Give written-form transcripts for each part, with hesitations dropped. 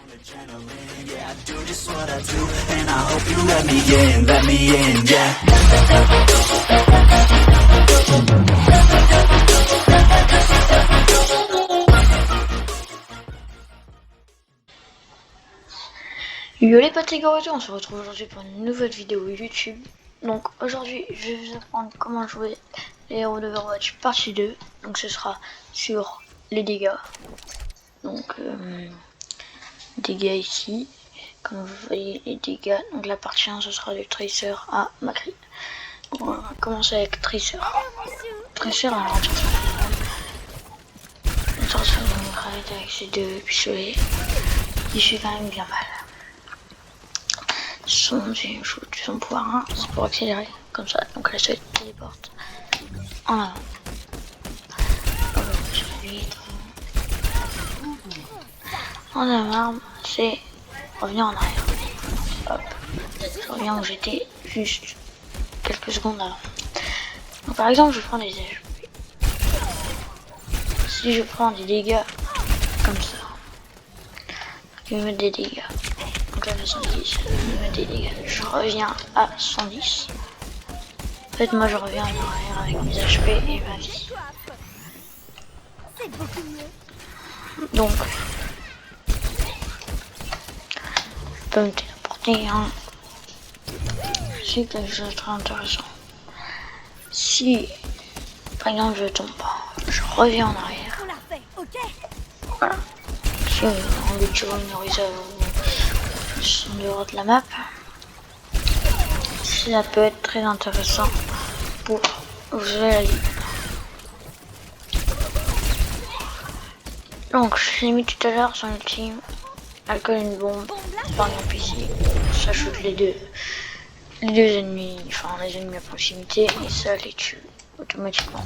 Yeah, I do just what I do, and I hope you let me in, yeah. Yo les potes et on se retrouve aujourd'hui pour une nouvelle vidéo YouTube. Donc aujourd'hui je vais vous apprendre comment jouer les héros d'Overwatch partie 2. Donc ce sera sur les dégâts. Donc dégâts ici. Comme vous voyez les dégâts. Donc la partie 1 ce sera du Tracer à Macri. On va commencer avec Tracer. Tracer alors attention avec ces deux pistolets. Il fait quand même bien mal. Son pouvoir 1, c'est pour accélérer, comme ça, donc là ça téléporte en avant. En avant, c'est revenir en arrière. Hop, je reviens où j'étais juste quelques secondes avant. Donc par exemple, je prends des HP. Si je prends des dégâts comme ça, je vais mettre des dégâts. Donc là, 110, je vais mettre des dégâts. Je reviens à 110. En fait, moi, je reviens en arrière avec mes HP et ma vie. Donc, je peux me téléporter. C'est quelque chose de très intéressant. Si, par exemple, je tombe pas, je reviens en arrière. Voilà. Si on a envie de jouer une horizon en dehors de la map, ça peut être très intéressant pour vous sauver la vie. Donc je l'ai mis tout à l'heure son ultime, elle colle une bombe, par exemple ici, ça shoot les deux ennemis, enfin les ennemis à proximité, et ça les tue automatiquement.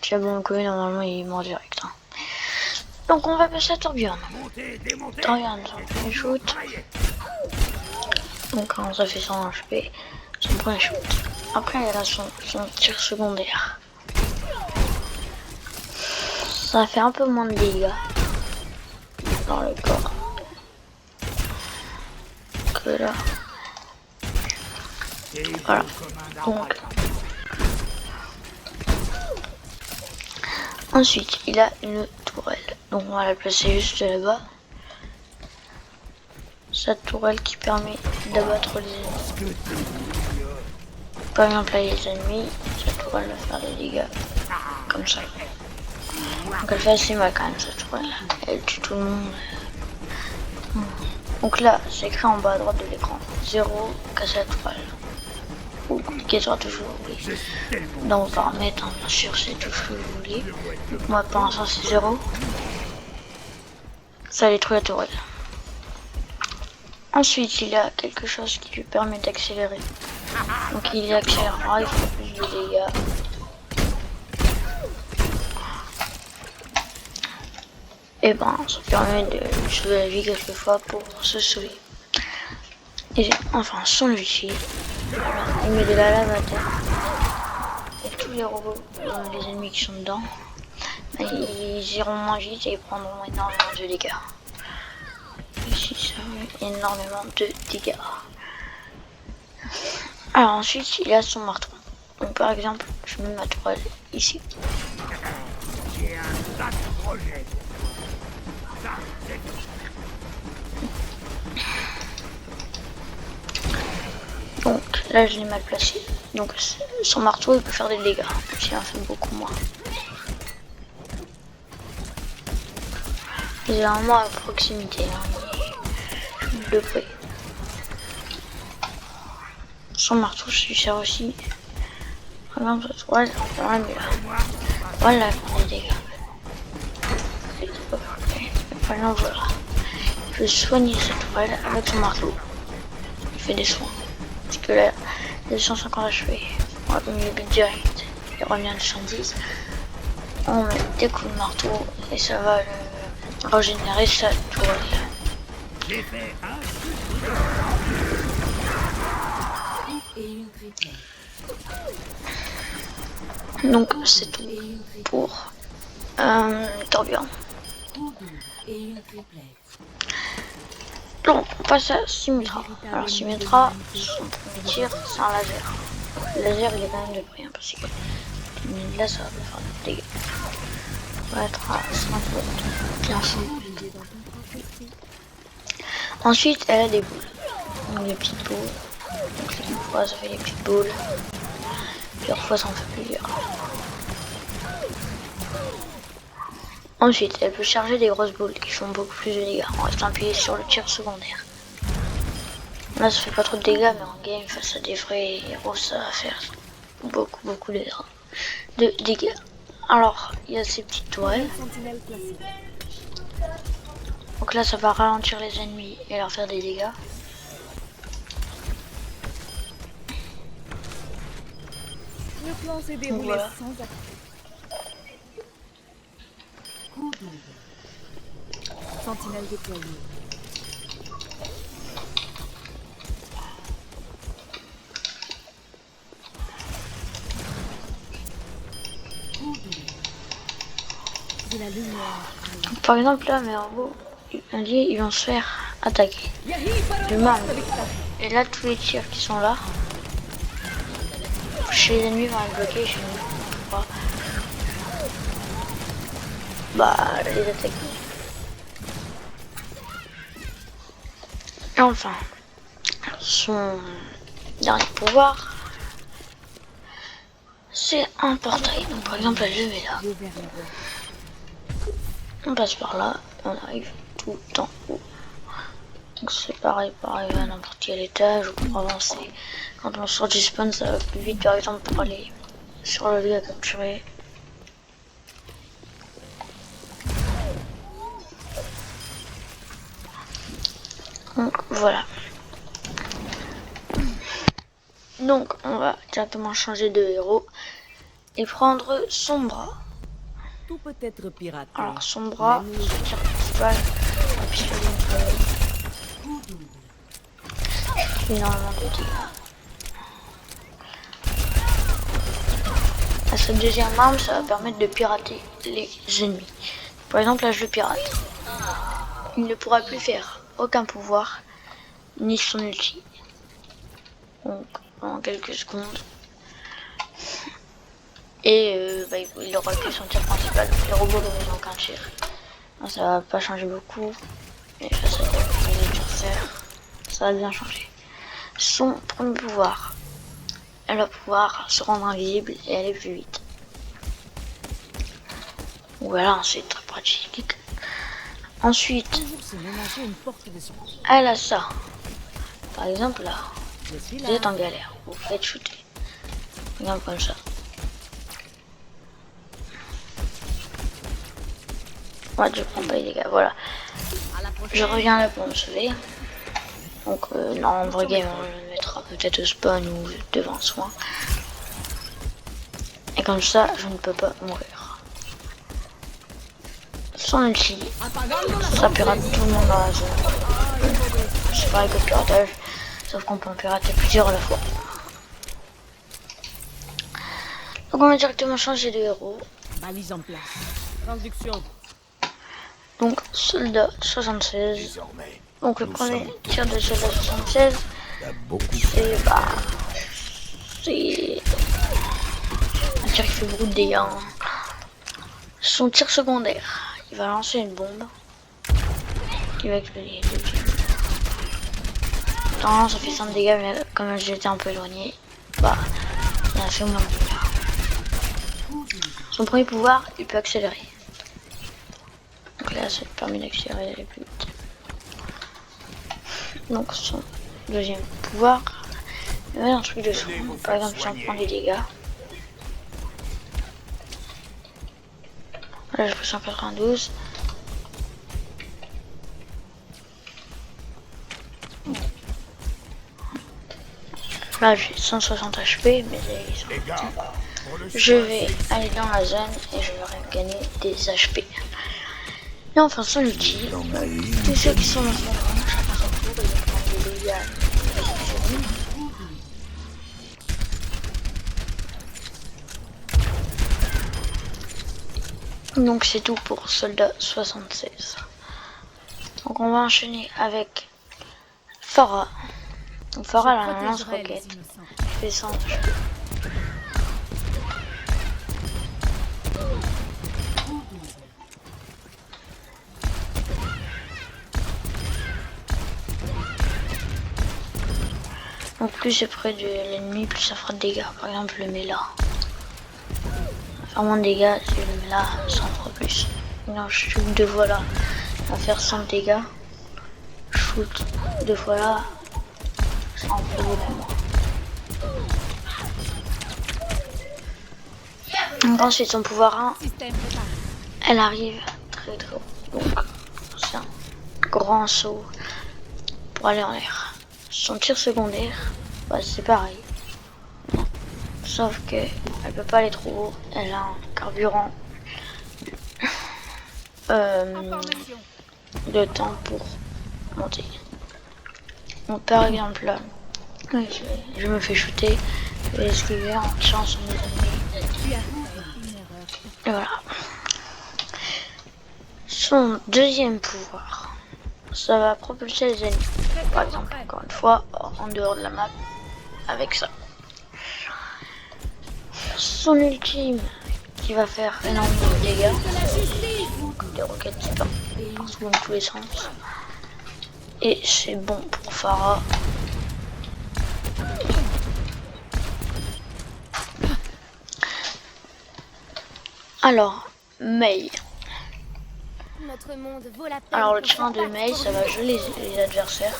Si la bombe colle, normalement il est mort direct. Hein. Donc on va passer à Torbjorn. Torbjorn, son shoot. Donc quand ça fait 100 HP, son premier shoot. Après elle a son tir secondaire. Ça fait un peu moins de dégâts dans le corps que là. Voilà. Donc ensuite il a une tourelle. Donc on va la placer juste là-bas. Cette tourelle qui permet d'abattre les ennemis. Par exemple là les ennemis, cette tourelle va faire des dégâts comme ça. Donc elle fait assez mal quand même cette tourelle. Elle tue tout le monde. Donc là c'est écrit en bas à droite de l'écran. 0, casser la tourelle. Ou cliquez sur tout ce que vous voulez. Dans vos paramètres, hein, bien sûr c'est tout ce que vous voulez. Donc moi pour l'instant c'est 0. Ça détruit la tourelle. Ensuite, il a quelque chose qui lui permet d'accélérer. Donc il accélérera, il fait plus de dégâts. Et ben, ça permet de sauver la vie quelquefois pour se sauver. Et enfin, son ulti, voilà, il met de la lave à terre. Et tous les robots, les ennemis qui sont dedans, ils iront moins vite et ils prendront énormément de dégâts. Ici ça fait énormément de dégâts. Alors ensuite il a son marteau. Donc par exemple je mets ma tourelle ici. Donc là je l'ai mal placé. Donc son marteau il peut faire des dégâts. Il en fait beaucoup moins. Il est vraiment à proximité. Hein. De près. Son marteau se sert aussi. Par exemple, cette tourelle, voilà, elle prend des dégâts. Par exemple, voilà. Je vais soigner cette tourelle avec son marteau. Il fait des soins. Parce que là, il a 150 HP. On va mettre le but direct. Il revient à 110. On met des coups de marteau et ça va le régénérer sa tourelle. Donc c'est tout pour Torbjorn. Et une triplette. Donc, on passe à Symmetra. Alors, Symmetra, son premier tir, c'est un laser. Le laser, il est quand même de prix, hein, parce que là, ça va pas faire de dégâts. On va être à 5 volts, 15. Ensuite, elle a des boules. Donc, des petites boules. Donc, une fois, ça fait des petites boules. Plusieurs fois, ça en fait plusieurs. Ensuite, elle peut charger des grosses boules qui font beaucoup plus de dégâts en restant appuyé sur le tir secondaire. Là, ça fait pas trop de dégâts, mais en game, face à des vrais héros, ça va faire beaucoup de dégâts. Alors, il y a ces petites tourelles. Donc là, ça va ralentir les ennemis et leur faire des dégâts. Le plan s'est déroulé Voilà. sans attente. Coup double. Sentinelle déployée. Coup double. De la lumière. Par exemple, là, mes robots, ils vont se faire attaquer. Le mal. Et là, tous les tirs qui sont là, chez les ennemis vont être bloqués, chez nous. Pas. Bah, les attaquer. Et enfin, son dernier pouvoir, c'est un portail. Donc, par exemple, là, je vais là. On passe par là, on arrive tout en haut. Donc c'est pareil pour arriver à n'importe quel étage ou pour avancer. Quand on sort du spawn, ça va plus vite, par exemple pour aller sur le lieu à capturer. Donc voilà. Donc on va directement changer de héros et prendre son bras. Tout peut être piraté. Alors son bras, son tir principal, un pistolet énormément de dégâts. À cette deuxième arme, ça va permettre de pirater les ennemis. Par exemple, là je le pirate. Il ne pourra plus faire aucun pouvoir, ni son ulti. Donc en quelques secondes. Et il aura que son tir principal, donc les robots n'auront aucun tir. Ça va pas changer beaucoup. Mais face à les adversaires, ça va bien changer. Son premier pouvoir, elle va pouvoir se rendre invisible et aller plus vite. Voilà, c'est très pratique. Ensuite, Toujours se ménager une porte de secours. elle a ça. Par exemple là, Je suis vous là. êtes en galère, vous faites shooter. Regarde comme ça. Ouais, je prends pas les dégâts, voilà. À la prochaine. Je reviens là pour me sauver. Donc non, en vrai game, on le mettra peut-être au spawn ou devant soi. Et comme ça, je ne peux pas mourir. Son ulti, ça pirate tout le monde dans la zone. C'est pareil que le piratage, sauf qu'on peut en pirater plusieurs à la fois. Donc on va directement changer de héros. Balise en place. Traduction. Donc soldat 76. Désormais, Donc le Nous premier sommes tir de soldat 76, il y a beaucoup c'est un tir qui fait beaucoup de dégâts. Hein. Son tir secondaire, il va lancer une bombe qui va exploser. Attends, ça fait 5 dégâts, mais comme j'étais un peu éloigné, bah ça a fait moins de dégâts. Son premier pouvoir, il peut accélérer. Donc là, ça te permet d'accélérer d'aller plus vite. Donc son deuxième pouvoir, il y a un truc de soin. Par exemple, si on prend des dégâts. Là, j'ai pris 192. Là, j'ai 160 HP, mais ils sont les gars. Pour le je vais aller dans la zone et je vais gagner des HP. Et enfin, son ulti, Il en a une. tous ceux qui sont dans son rang, chacun son tour, ils vont prendre des dégâts. Donc c'est tout pour soldat 76. Donc on va enchaîner avec Pharah. Donc Pharah elle a un lance-roquette. Je fais ça. Donc plus c'est près de l'ennemi, plus ça fera de dégâts. Par exemple le Mela. Faire moins de dégâts, si le Mela ça en fera plus. Non, je shoot 2 fois là, ça va faire 5 dégâts. Je shoot 2 fois là, ça en fait beaucoup moins. Donc ensuite son pouvoir 1, elle arrive très haut. Donc c'est un grand saut pour aller en l'air. Son tir secondaire, bah, c'est pareil. Sauf que elle peut pas aller trop haut. Elle a un carburant de temps pour monter. Donc par exemple là, je me fais shooter, je vais esquiver en tirant sur mes ennemis. Et voilà. Son deuxième pouvoir, ça va propulser les ennemis. Par exemple, encore une fois, en dehors de la map, avec ça. Son ultime, qui va faire énormément de dégâts, comme des roquettes qui partent partout dans tous les sens. Et c'est bon pour Pharah. Alors, Mei. Alors le tir de Mei, ça va geler les adversaires.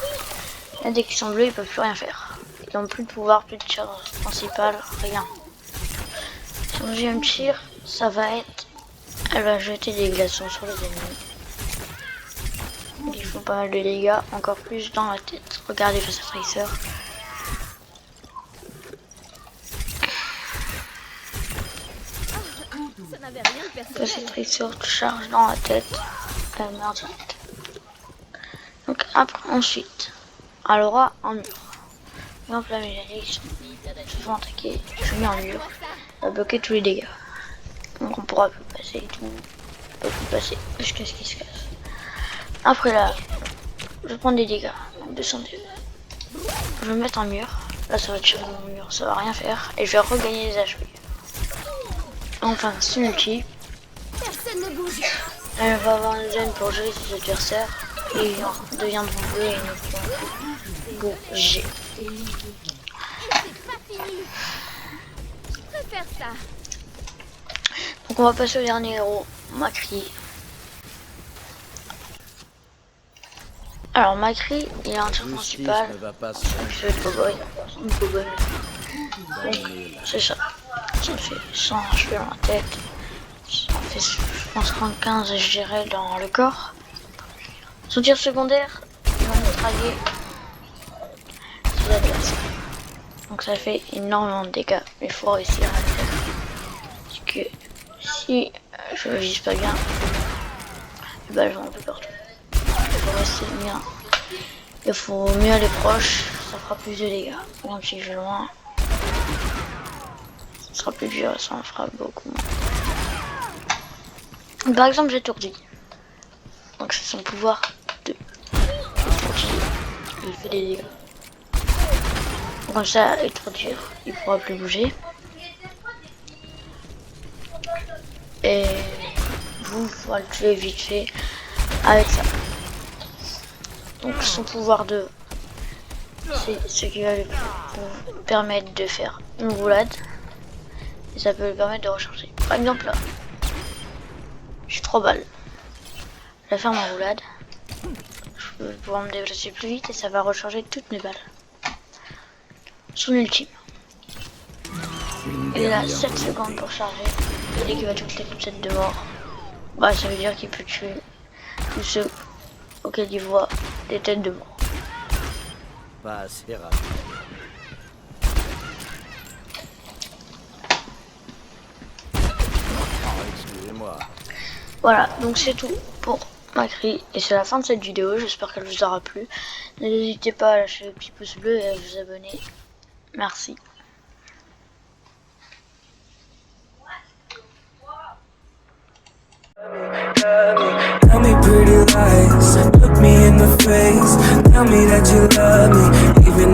Là, dès qu'ils sont bleus, ils peuvent plus rien faire. Ils n'ont plus de pouvoir, plus de tir principal, rien. Son deuxième tir, ça va être... Elle va jeter des glaçons sur les ennemis. Ils font pas mal de dégâts, encore plus dans la tête. Regardez face à Tracer. Face à Tracer, tu charges dans la tête. Elle meurt direct. Donc après, ensuite, elle aura un mur. Par exemple là, mes alliés qui se font attaquer, je mets un mur. Ça va bloquer tous les dégâts. Donc on pourra plus passer et tout. On peut plus passer jusqu'à ce qu'il se casse. Après là, je vais prendre des dégâts. 200 dégâts. Je vais mettre un mur. Là ça va tirer mon mur, ça va rien faire. Et je vais regagner les HP. Enfin, c'est une ulti. Elle va avoir une zone pour gérer ses adversaires. Et ils deviendront bleus et ils ne pourront plus bouger. Donc on va passer au dernier héros, Macri. Alors Macri, il a un tir principal, c'est le cowboy, c'est ça. Ça fait 100 HP dans la tête, ça fait je pense 35 je dirais dans le corps. Son tir secondaire, il va mitrailler ses adversaires. Donc ça fait énormément de dégâts, mais il faut réussir à le faire. Parce que si je vise pas bien, les balles vont un peu partout. Il faut rester bien. Il faut mieux aller proche, ça fera plus de dégâts. Par exemple si je vais loin, ça sera plus dur et ça en fera beaucoup moins. Par exemple j'étourdis. Donc c'est son pouvoir de étourdir. Il fait des dégâts. Comme ça, étourdir, il pourra plus bouger. Et vous pourrez le tuer vite fait avec ça. Donc son pouvoir de... c'est ce qui va lui permettre de faire une roulade. Et ça peut lui permettre de recharger. Par exemple là, j'ai 3 balles. Je vais faire ma roulade. Je vais pouvoir me déplacer plus vite et ça va recharger toutes mes balles. Son ultime. Il a 7 secondes pour charger. Dès qu'il va toucher toute cette de mort, bah ça veut dire qu'il peut tuer tous ceux auxquels il voit des têtes de mort. Pas assez rapide. Excusez-moi. Voilà, donc c'est tout pour Macri. Et c'est la fin de cette vidéo. J'espère qu'elle vous aura plu. N'hésitez pas à lâcher le petit pouce bleu et à vous abonner. Merci. love me. Tell me pretty lies, look me in the face. Tell me that you love me, even